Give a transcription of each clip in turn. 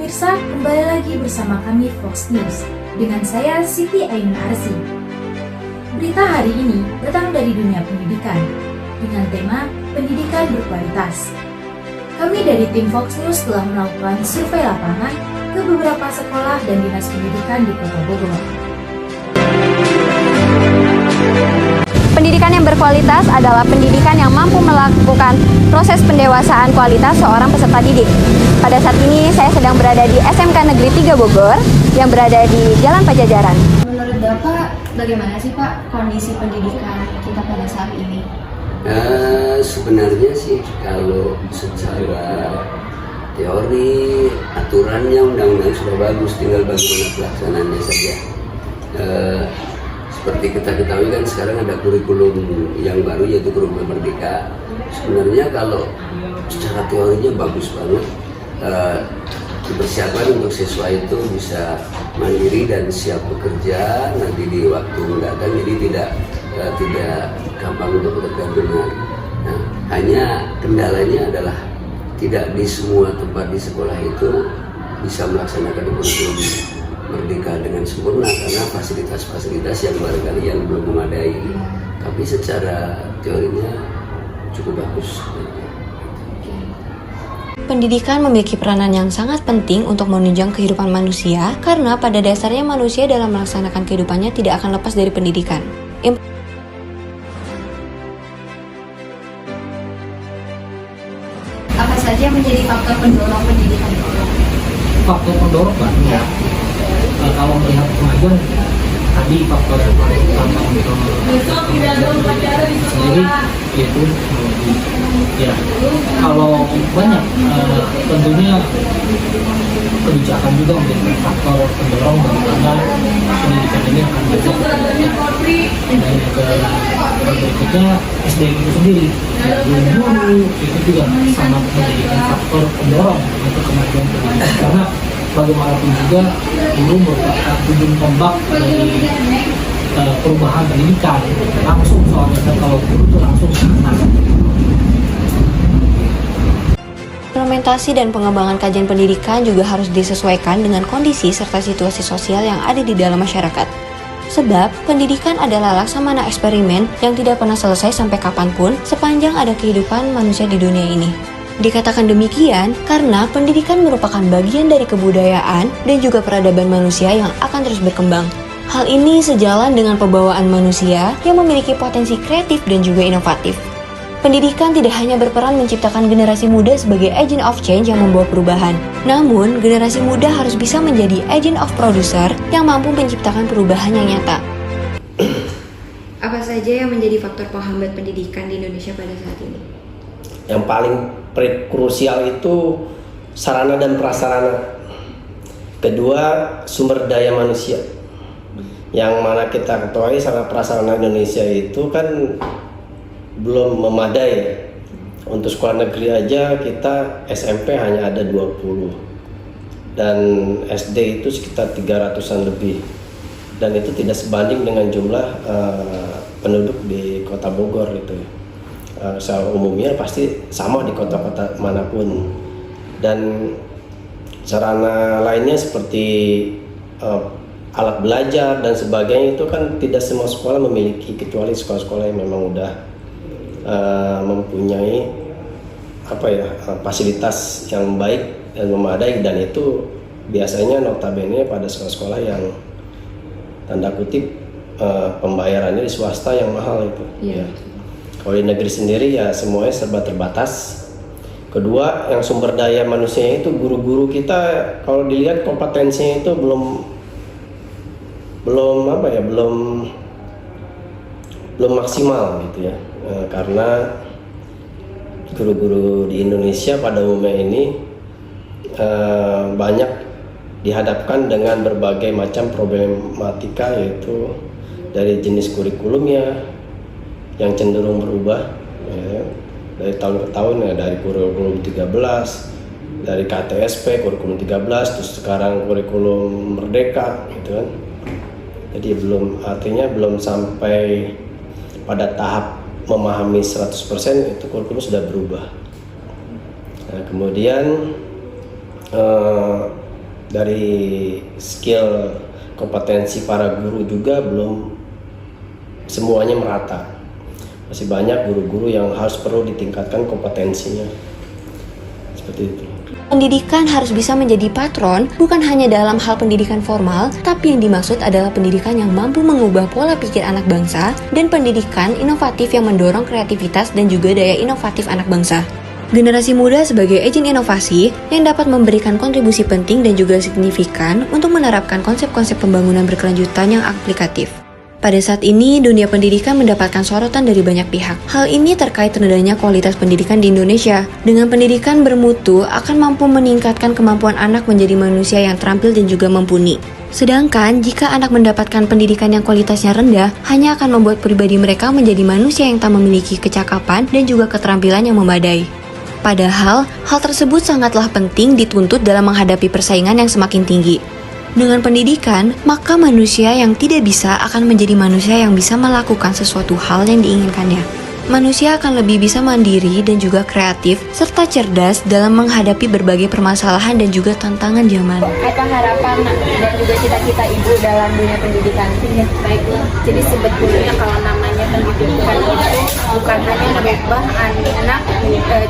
Pemirsa, kembali lagi bersama kami Fox News dengan saya Siti Ainun Arsi. Berita hari ini datang dari dunia pendidikan dengan tema pendidikan berkualitas. Kami dari tim Fox News telah melakukan survei lapangan ke beberapa sekolah dan dinas pendidikan di Kota Bogor. Pendidikan yang berkualitas adalah pendidikan yang mampu melakukan proses pendewasaan kualitas seorang peserta didik. Pada saat ini saya sedang berada di SMK Negeri 3 Bogor yang berada di Jalan Pajajaran. Menurut Bapak, bagaimana sih Pak kondisi pendidikan kita pada saat ini? Sebenarnya sih kalau secara teori, aturannya, undang-undang sudah bagus, tinggal bagaimana pelaksanaannya saja. Seperti kita ketahui kan sekarang ada kurikulum yang baru yaitu kurikulum Merdeka. Sebenarnya kalau secara teorinya bagus banget, dipersiapkan untuk siswa itu bisa mandiri dan siap bekerja nanti di waktu mendatang, jadi tidak gampang untuk ketergantungan. Nah, hanya kendalanya adalah tidak di semua tempat di sekolah itu bisa melaksanakan kurikulum Merdeka dengan sempurna karena fasilitas-fasilitas yang barangkali yang belum memadai. Tapi secara teorinya cukup bagus. Pendidikan memiliki peranan yang sangat penting untuk menunjang kehidupan manusia karena pada dasarnya manusia dalam melaksanakan kehidupannya tidak akan lepas dari pendidikan. Apa saja yang menjadi faktor pendorong pendidikan? Faktor pendorong banyak ya. Kalau melihat kemajuan tadi faktor yang paling utama untuk sendiri yaitu teknologi. Ya, kalau banyak tentunya kebijakan juga menjadi faktor pendorong bagaimana pendidikan ini akan berjalan. Dan berikutnya SD itu sendiri, guru itu juga sangat menjadikan faktor pendorong untuk kemajuan pendidikan karena bagaimanapun juga guru merupakan ujung tombak dari perubahan pendidikan langsung, soalnya kan kalau guru itu langsung kena. Implementasi dan pengembangan kajian pendidikan juga harus disesuaikan dengan kondisi serta situasi sosial yang ada di dalam masyarakat. Sebab, pendidikan adalah laksamana eksperimen yang tidak pernah selesai sampai kapanpun sepanjang ada kehidupan manusia di dunia ini. Dikatakan demikian karena pendidikan merupakan bagian dari kebudayaan dan juga peradaban manusia yang akan terus berkembang. Hal ini sejalan dengan pembawaan manusia yang memiliki potensi kreatif dan juga inovatif. Pendidikan tidak hanya berperan menciptakan generasi muda sebagai agent of change yang membawa perubahan, namun generasi muda harus bisa menjadi agent of producer yang mampu menciptakan perubahan yang nyata. Apa saja yang menjadi faktor penghambat pendidikan di Indonesia pada saat ini? Yang paling krusial itu sarana dan prasarana. Kedua, sumber daya manusia. Yang mana kita ketahui sarana prasarana Indonesia itu kan belum memadai. Untuk sekolah negeri aja kita SMP hanya ada 20 dan SD itu sekitar 300-an lebih, dan itu tidak sebanding dengan jumlah penduduk di Kota Bogor itu. Secara umumnya pasti sama di kota-kota manapun, dan sarana lainnya seperti alat belajar dan sebagainya itu kan tidak semua sekolah memiliki, kecuali sekolah-sekolah yang memang udah mempunyai fasilitas yang baik dan memadai, dan itu biasanya notabene pada sekolah-sekolah yang tanda kutip pembayarannya di swasta yang mahal itu. Ya. Kalau di negeri sendiri ya semuanya serba terbatas. Kedua, yang sumber daya manusianya itu guru-guru kita kalau dilihat kompetensinya itu belum maksimal gitu ya. Karena guru-guru di Indonesia pada umumnya ini banyak dihadapkan dengan berbagai macam problematika, yaitu dari jenis kurikulumnya yang cenderung berubah ya, dari tahun ke tahun ya, dari kurikulum 13, dari KTSP kurikulum 13, terus sekarang kurikulum Merdeka gitu kan. Jadi belum sampai pada tahap memahami 100% itu kurikulum sudah berubah. Nah, kemudian dari skill kompetensi para guru juga belum semuanya merata. Masih banyak guru-guru yang harus perlu ditingkatkan kompetensinya. Seperti itu. Pendidikan harus bisa menjadi patron bukan hanya dalam hal pendidikan formal, tapi yang dimaksud adalah pendidikan yang mampu mengubah pola pikir anak bangsa dan pendidikan inovatif yang mendorong kreativitas dan juga daya inovatif anak bangsa. Generasi muda sebagai agen inovasi yang dapat memberikan kontribusi penting dan juga signifikan untuk menerapkan konsep-konsep pembangunan berkelanjutan yang aplikatif. Pada saat ini, dunia pendidikan mendapatkan sorotan dari banyak pihak. Hal ini terkait rendahnya kualitas pendidikan di Indonesia. Dengan pendidikan bermutu akan mampu meningkatkan kemampuan anak menjadi manusia yang terampil dan juga mumpuni. Sedangkan, jika anak mendapatkan pendidikan yang kualitasnya rendah, hanya akan membuat pribadi mereka menjadi manusia yang tak memiliki kecakapan dan juga keterampilan yang memadai. Padahal, hal tersebut sangatlah penting dituntut dalam menghadapi persaingan yang semakin tinggi. Dengan pendidikan, maka manusia yang tidak bisa akan menjadi manusia yang bisa melakukan sesuatu hal yang diinginkannya. Manusia akan lebih bisa mandiri dan juga kreatif, serta cerdas dalam menghadapi berbagai permasalahan dan juga tantangan zaman. Apa harapan dan juga cita-cita Ibu dalam dunia pendidikan? Ya, baik. Jadi sebetulnya kalau namanya pendidikan itu bukan hanya merubah anak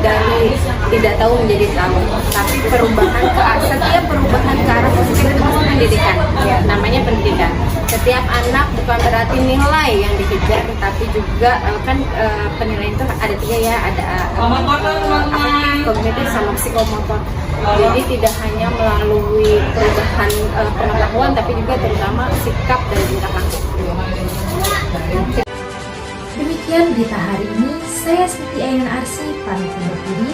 dari tidak tahu menjadi tahu, tapi perubahan setiap perubahan ke arah positif itu masuk pendidikan. Ya, namanya pendidikan. Setiap anak bukan berarti nilai yang dikejar, tapi juga penilaian itu ada 3 ya, ada kognitif sama psikomotor. Jadi tidak hanya melalui perubahan pengetahuan, tapi juga terutama sikap dan tingkah laku. Demikian berita hari ini, saya Siti Ainun Arsy pamit undur diri.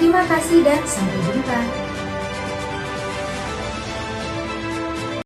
Terima kasih dan sampai jumpa.